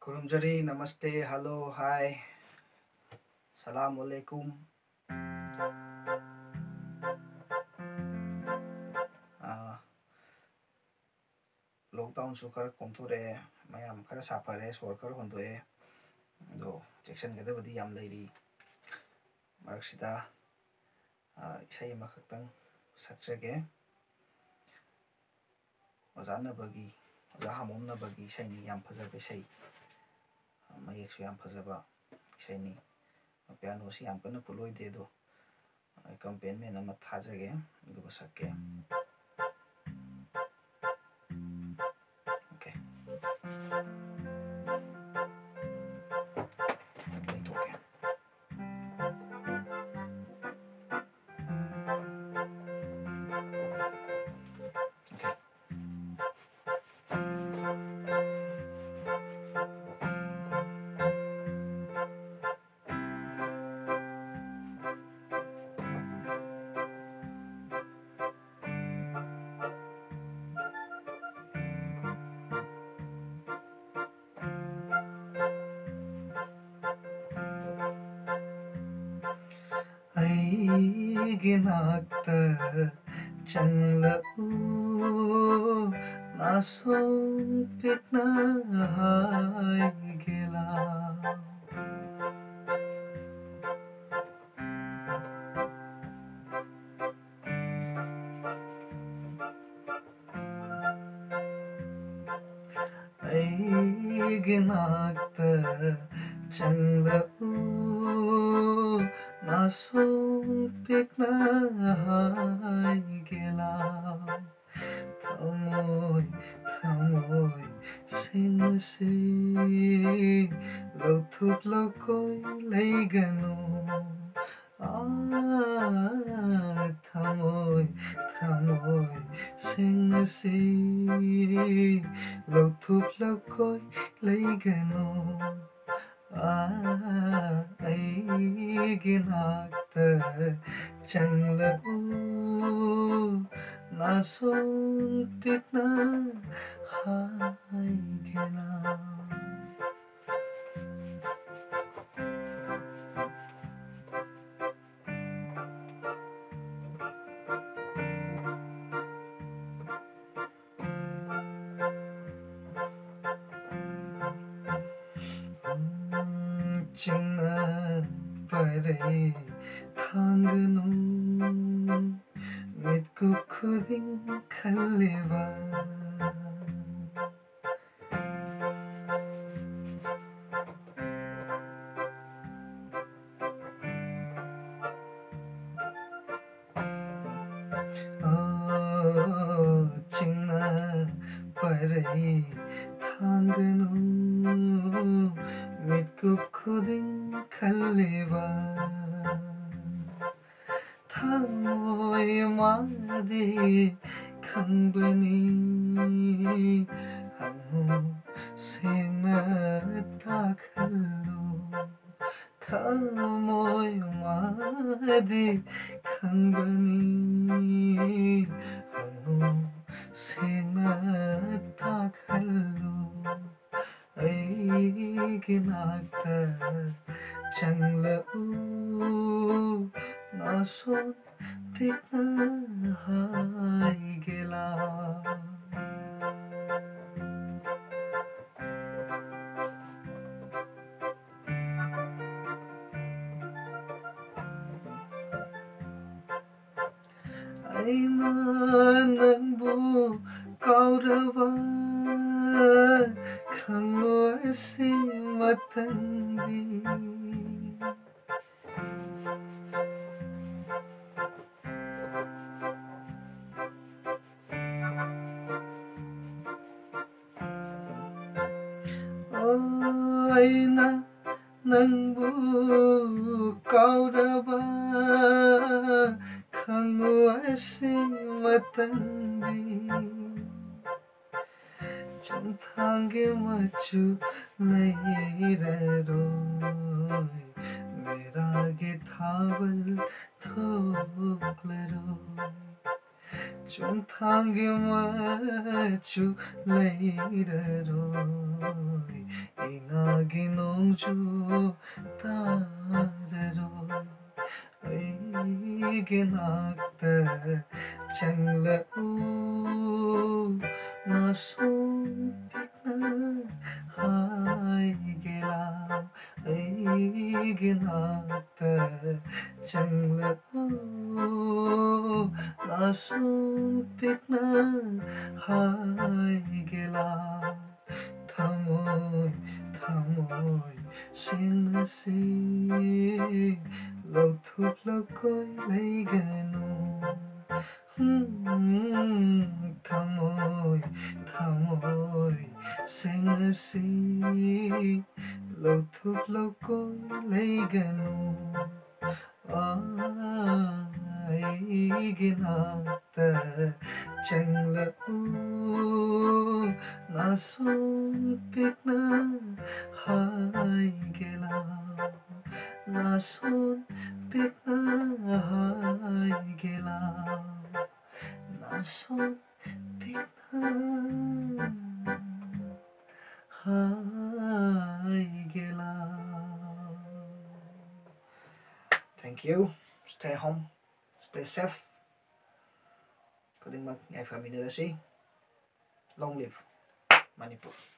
खुरुमजरी नमस्ते hello hi सलाम वालेकुम लॉकडाउन सु खर कोमथोरे मयाम खर साफरे सोर खर होंदोए दो सेक्शन गदबदी याम लेरी मरक्सिदा इसै मखक्तंग सक्चगे ओजानबगी ओजा हामोमनबगी इसैनी याम फजबे इसै मयेकसु याम फजबा इसैनी पियानो से याम कन्न फुलोइदे दो कंपेन में नम थाजगे दुगो सक्के ओके लेथोके ओके ꯑꯩꯒꯤ ꯅꯥꯛꯇ ꯆꯪꯂꯛꯎ ꯅꯥꯁꯣꯝ ꯄꯤꯛꯅ ꯍꯥꯏꯒꯦ ꯂꯥꯎ ꯑꯩꯒꯤ ꯅꯥꯛꯇ ꯆꯪꯂꯛꯎ 나손 픽나 하이게 라우 타모이 타모이 생시 로툭 로코이 레이가노 아 타모이 타모이 생시 로툭 로코이 레이가노 ꯑꯩꯒꯤ ꯅꯥꯛꯇ ꯆꯪꯂꯛꯎ ꯅꯥꯁꯣꯟ ꯄꯤꯛꯅ ꯍꯥꯏꯒꯦ ꯂꯥꯎ ꯆꯤꯡꯅ ꯄꯔꯩ ꯊꯥꯡꯒꯅꯨ ꯃꯤꯠꯀꯨꯞ ꯈꯨꯗꯤꯡ ꯈꯜꯂꯤꯕ ꯆꯤꯡꯅ ꯄꯔꯩ ꯊꯥꯡꯒꯅꯨ ꯃꯤꯠꯀꯨꯞ ꯈꯨꯗꯤꯡ ꯈꯜꯂꯤꯕ ꯊꯃꯣꯏ ꯃꯥꯗꯤ ꯈꯪꯕꯅꯤ ꯍꯪꯉꯨ ꯁꯦꯡꯅ ꯇꯥꯈꯜꯂꯨꯊꯃꯣꯏ ꯃꯥꯗꯤ ꯈꯪꯕꯅꯤ ꯍꯪꯉꯨ ꯁꯦꯡꯅ ꯇꯥꯈꯜꯂꯨ ꯑꯩꯒꯤ ꯅꯥꯛꯇ ꯆꯪꯂꯛꯎ ꯅꯥꯁꯣꯟ ꯄꯤꯛꯅ ꯍꯥꯏꯒꯦ ꯂꯥꯎ ꯑꯩꯅ ꯅꯪꯕꯨ ꯀꯥꯎꯔꯕ ꯈꯪꯂꯣꯏꯁꯤ ꯃꯇꯝꯗꯤ ꯑꯩꯅ ꯅꯪꯕꯨ ꯀꯥꯎꯔꯕ ꯈꯪꯂꯣꯏꯁꯤ ꯃꯇꯝꯗꯤ ꯆꯨꯝꯊꯥꯡꯒꯤ ꯃꯆꯨ ꯂꯩꯔꯔꯣꯏ ꯃꯦꯔꯥꯒꯤ ꯊꯥꯕꯜ ꯊꯣꯛꯂꯔꯣꯏ ꯆꯨꯝꯊꯥꯡꯒꯤ ꯃꯆꯨ ꯂꯩꯔꯔꯣꯏ ꯏꯉꯥ ꯅꯣꯡꯖꯨ ꯇꯥꯔꯔꯣꯏ ꯑꯩꯒꯤ ꯅꯥꯛꯇ ꯆꯪꯂꯛꯎ ꯅꯥꯁꯣꯝ ꯄꯤꯛꯅ ꯍꯥꯏꯒꯦ ꯂꯥꯎ ꯑꯩꯒꯤ ꯅꯥꯛꯇ ꯆꯪꯂꯛꯎ ꯅꯥꯁꯣꯝ ꯄꯤꯛꯅ ꯍꯥꯏꯒꯦ ꯂꯥꯎ ꯊꯃꯣꯏ ꯊꯃꯣꯏ ꯁꯦꯡꯅꯁꯤ ꯂꯧꯊꯣꯛ ꯂꯧꯀꯣꯏ ꯂꯩꯒꯅꯨꯊꯃꯣꯏ ꯊꯃꯣꯏ ꯁꯦꯡꯅꯁꯤ ꯂꯧꯊꯣꯛ ꯂꯧꯀꯣꯏ ꯂꯩꯒꯅꯨ ꯑꯩꯒꯤ ꯅꯥꯛꯇ ꯆꯪꯂꯛꯎ ꯅꯥꯁꯣꯝ ꯄꯤꯛꯅ ꯍꯥꯏꯒꯦ ꯂꯥꯎ ꯅꯥꯁꯣꯝ ꯄꯤꯛꯅ ꯍꯥꯏꯒꯦ ꯂꯥꯎ ꯅꯥꯁꯣꯝ ꯄꯤꯛꯅ high love. Thank you. Stay home. Stay safe. Khudingmak ngai family ra si. Long live Manipur.